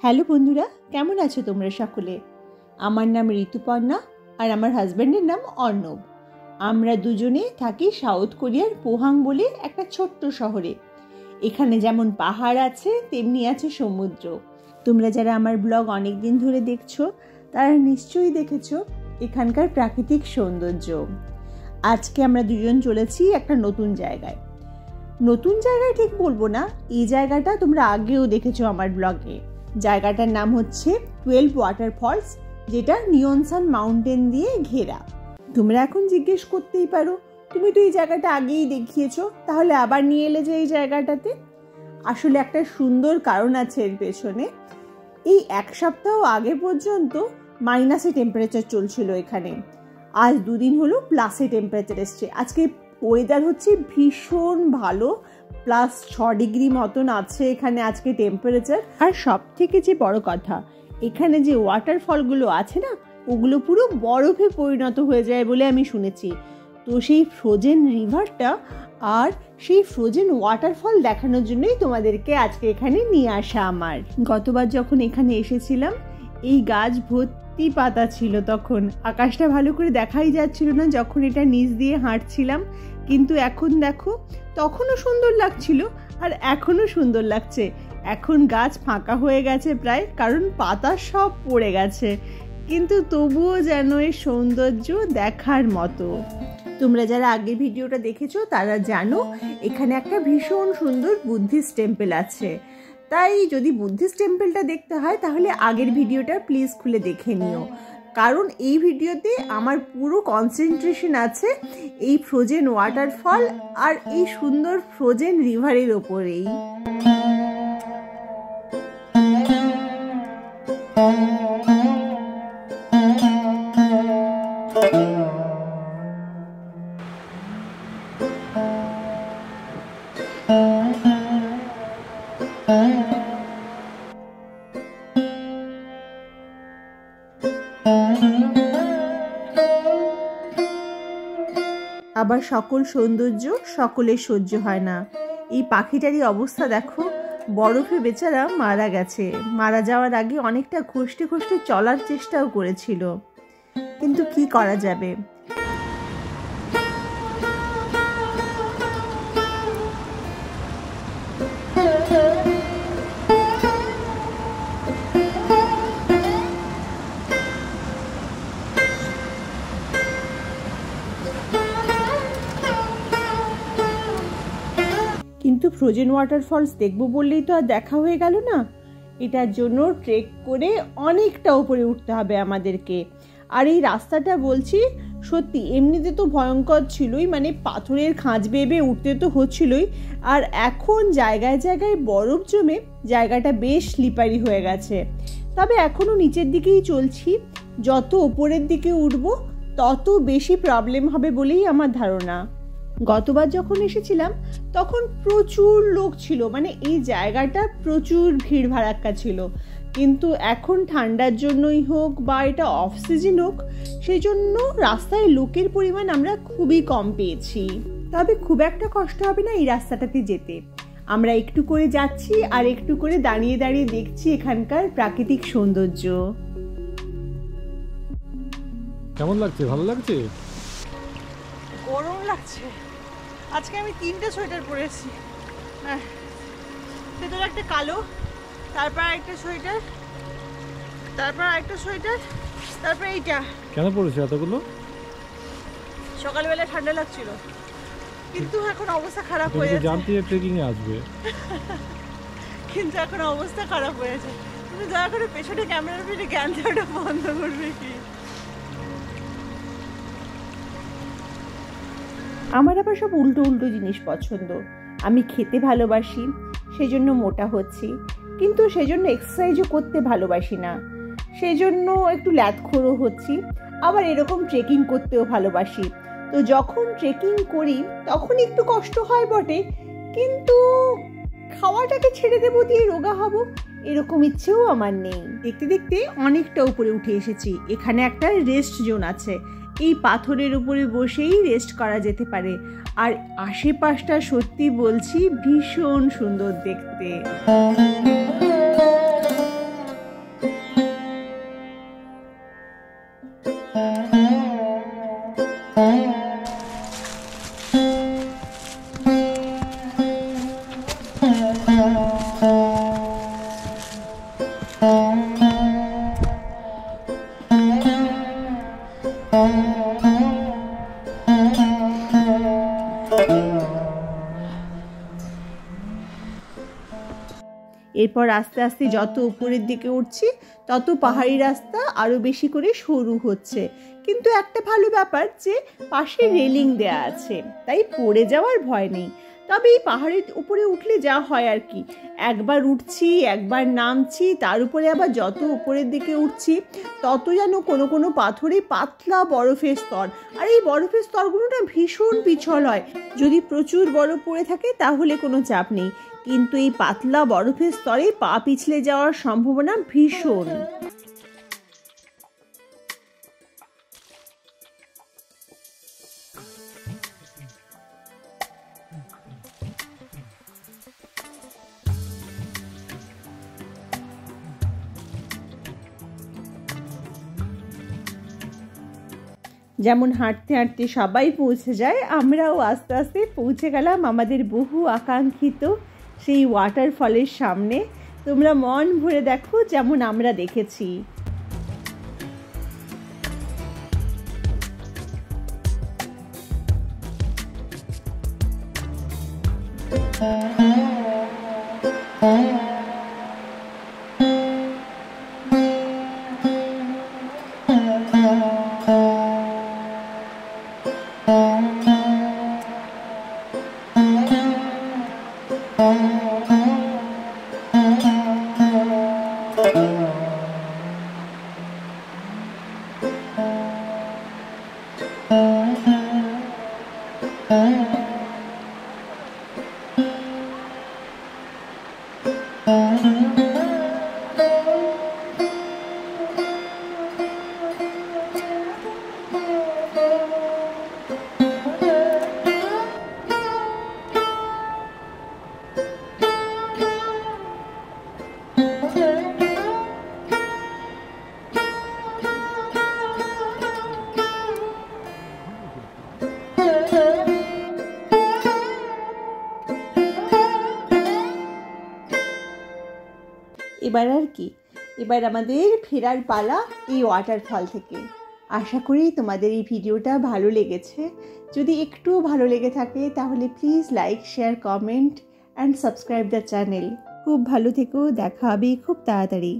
Hello বন্ধুরা, কেমন আছো তোমরা সকলে? আমার নাম ঋতুপর্ণা আর আমার হাজব্যান্ডের নাম অর্ণব। আমরা দুজনে থাকি সাউথ কোরিয়ার পোহাং বলে একটা ছোট্ট শহরে। এখানে যেমন পাহাড় আছে তেমনি আছে সমুদ্র। তোমরা যারা আমার ব্লগ অনেক দিন ধরে দেখছো তারা নিশ্চয়ই দেখেছো এখানকার প্রাকৃতিক সৌন্দর্য। আজকে আমরা দুজন চলেছি একটা নতুন জায়গায়। নতুন জায়গায় ঠিক বলবো না, এই জায়গাটা তোমরা আগেও দেখেছো আমার ব্লগে। জায়গাটার নাম হচ্ছে 12 ওয়াটারফলস, যেটা নিয়নসান মাউন্টেন দিয়ে ঘেরা। তোমরা এখন জিজ্ঞেস করতেই পারো, তুমি তো এই জায়গাটা আগেই দেখিয়েছো, তাহলে আবার নিয়ে এলে যে এই জায়গাটাতে? আসলে একটা সুন্দর কারণ আছে এর পেছনে। এই এক সপ্তাহ আগে পর্যন্ত মাইনাসে টেম্পারেচার চলছিল এখানে। আজ দুদিন হলো প্লাসে টেম্পারেচার এসছে। আজকে ওয়েদার হচ্ছে ভীষণ ভালো, +6 ডিগ্রি মতন আছে এখানে আজকে টেম্পারেচার। আর সব থেকে যে বড় কথা, এখানে যে ওয়াটারফলগুলো আছে না, ওগুলো পুরো বরফে পরিণত হয়ে যায় বলে আমি শুনেছি। তো সেই ফ্রোজেন রিভারটা আর সেই ফ্রোজেন ওয়াটারফল দেখানোর জন্যই তোমাদেরকে আজকে এখানে নিয়ে আসা আমার। গতবার যখন এখানে এসেছিলাম এই গাছ ভর্তি পাতা ছিল, তখন আকাশটা ভালো করে দেখাই যাচ্ছিল না যখন এটা নিচ দিয়ে হাঁটছিলাম। কিন্তু এখন দেখো, তখনও সুন্দর লাগছিল আর এখনও সুন্দর লাগছে। এখন গাছ ফাঁকা হয়ে গেছে প্রায়, কারণ পাতা সব পড়ে গেছে, কিন্তু তবুও যেন এর সৌন্দর্য দেখার মতো। তোমরা যারা আগের ভিডিওটা দেখেছো তারা জানো এখানে একটা ভীষণ সুন্দর বুদ্ধিস্ট টেম্পল আছে। তাই যদি বুদ্ধিস্ট টেম্পলটা দেখতে হয় তাহলে আগের ভিডিওটা প্লিজ খুলে দেখে নিও, কারণ এই ভিডিওতে আমার পুরো কনসেন্ট্রেশন আছে এই ফ্রোজেন ওয়াটারফল আর এই সুন্দর ফ্রোজেন রিভারের ওপরেই। আবার সকল সৌন্দর্য সকলের সহ্য হয় না। এই পাখিটারই অবস্থা দেখো, বরফে বেচারা মারা গেছে। মারা যাওয়ার আগে অনেকটা খসতে খসতে চলার চেষ্টাও করেছিল, কিন্তু কি করা যাবে। কিন্তু ফ্রোজেন ওয়াটারফলস দেখবো বললেই তো আর দেখা হয়ে গেল না। এটার জন্য ট্রেক করে অনেকটা উপরে উঠতে হবে আমাদেরকে। আর এই রাস্তাটা বলছি সত্যি এমনিতে তো ভয়ঙ্কর ছিলই, মানে পাথরের খাঁজ বেয়ে উঠতে তো হচ্ছিলই। আর এখন জায়গায় জায়গায় বরফ জমে জায়গাটা বেশ স্লিপারি হয়ে গেছে। তবে এখনও নিচের দিকেই চলছি, যত উপরের দিকে উঠবো তত বেশি প্রবলেম হবে বলেই আমার ধারণা। গতবার যখন এসেছিলাম তখন প্রচুর লোক ছিল, মানে এই জায়গাটা প্রচুর ভিড় ভাড়াক্কা ছিল। কিন্তু এখন ঠান্ডার জন্যই হোক বা এটা অফ সিজন হোক, সেই জন্য রাস্তায় লোকের পরিমাণ আমরা খুবই কম পেয়েছি। তবে খুব একটা কষ্ট হবে না এই রাস্তাটাতে যেতে। আমরা একটু করে যাচ্ছি আর একটু করে দাঁড়িয়ে দাঁড়িয়ে দেখছি এখানকার প্রাকৃতিক সৌন্দর্য। কেমন লাগছে? ভালো লাগছে? গরম লাগছে। আজকে আমি 3টে সোয়েটার পরেছি। ভেতরে একটা কালো, তারপর একটা সোয়েটার, তারপর একটা সোয়েটার, তারপর এইটা। কেন পরেছো এতগুলো? সকালবেলা ঠান্ডা লাগছিল, কিন্তু এখন অবস্থা খারাপ হয়ে যাচ্ছে। জানতে ট্রেকিং এ আসবে, কিন্তু এখন অবস্থা খারাপ হয়ে যাচ্ছে। তুমি দয়া করে পেছনে ক্যামেরার পিছনে জ্ঞান দেওয়াটা বন্ধ করবে কি? আমার আবার সব উল্টো উল্টো জিনিস পছন্দ। আমি খেতে ভালোবাসি, সেই জন্য মোটা হচ্ছি, কিন্তু সেই জন্য এক্সারসাইজও করতে ভালোবাসি না, সেই জন্য একটু ল্যাথখোরও হচ্ছি। আবার এরকম ট্রেকিং করতেও ভালোবাসি। তো যখন ট্রেকিং করি তখন একটু কষ্ট হয় বটে, কিন্তু খাওয়াটাকে ছেড়ে দেবো দিয়ে রোগা হব এরকম ইচ্ছেও আমার নেই। দেখতে দেখতে অনেকটা উপরে উঠে এসেছি। এখানে একটা রেস্ট জোন আছে, এই পাথরের উপরে বসেই রেস্ট করা যেতে পারে। আর আশেপাশটা সত্যি বলছি ভীষণ সুন্দর দেখতে। এরপর আস্তে আস্তে যত উপরের দিকে উঠছি তত পাহাড়ি রাস্তা আরও বেশি করে সরু হচ্ছে, কিন্তু একটা ভালো ব্যাপার যে পাশে রেলিং দেয়া আছে, তাই পড়ে যাওয়ার ভয় নেই। তবে এই পাহাড়ের উপরে উঠলে যা হয় আর কি, একবার উঠছি একবার নামছি, তার উপরে আবার যত উপরের দিকে উঠছি তত যেন কোনো কোনো পাথরে পাতলা বরফের স্তর, আর এই বরফের স্তরগুলো না ভীষণ পিছল হয়। যদি প্রচুর বরফ পড়ে থাকে তাহলে কোনো চাপ নেই, কিন্তু এই পাতলা বরফের স্তরে পা পিছলে যাওয়ার সম্ভাবনা ভীষণ। যেমন হাঁটতে হাঁটতে সবাই পৌঁছে যায়, আমরাও আস্তে আস্তে পৌঁছে গেলাম আমাদের বহু আকাঙ্ক্ষিত সেই ওয়াটারফলের সামনে। তোমরা মন ভরে দেখো যেমন আমরা দেখেছি। এবার আর কি, এবার আমাদের ফেরার পালা এই ওয়াটারফল থেকে। আশা করি তোমাদের এই ভিডিওটা ভালো লেগেছে। যদি একটুও ভালো লেগে থাকে তাহলে please like, share, comment and subscribe the channel. খুব ভালো থেকো, দেখা হবে খুব তাড়াতাড়ি।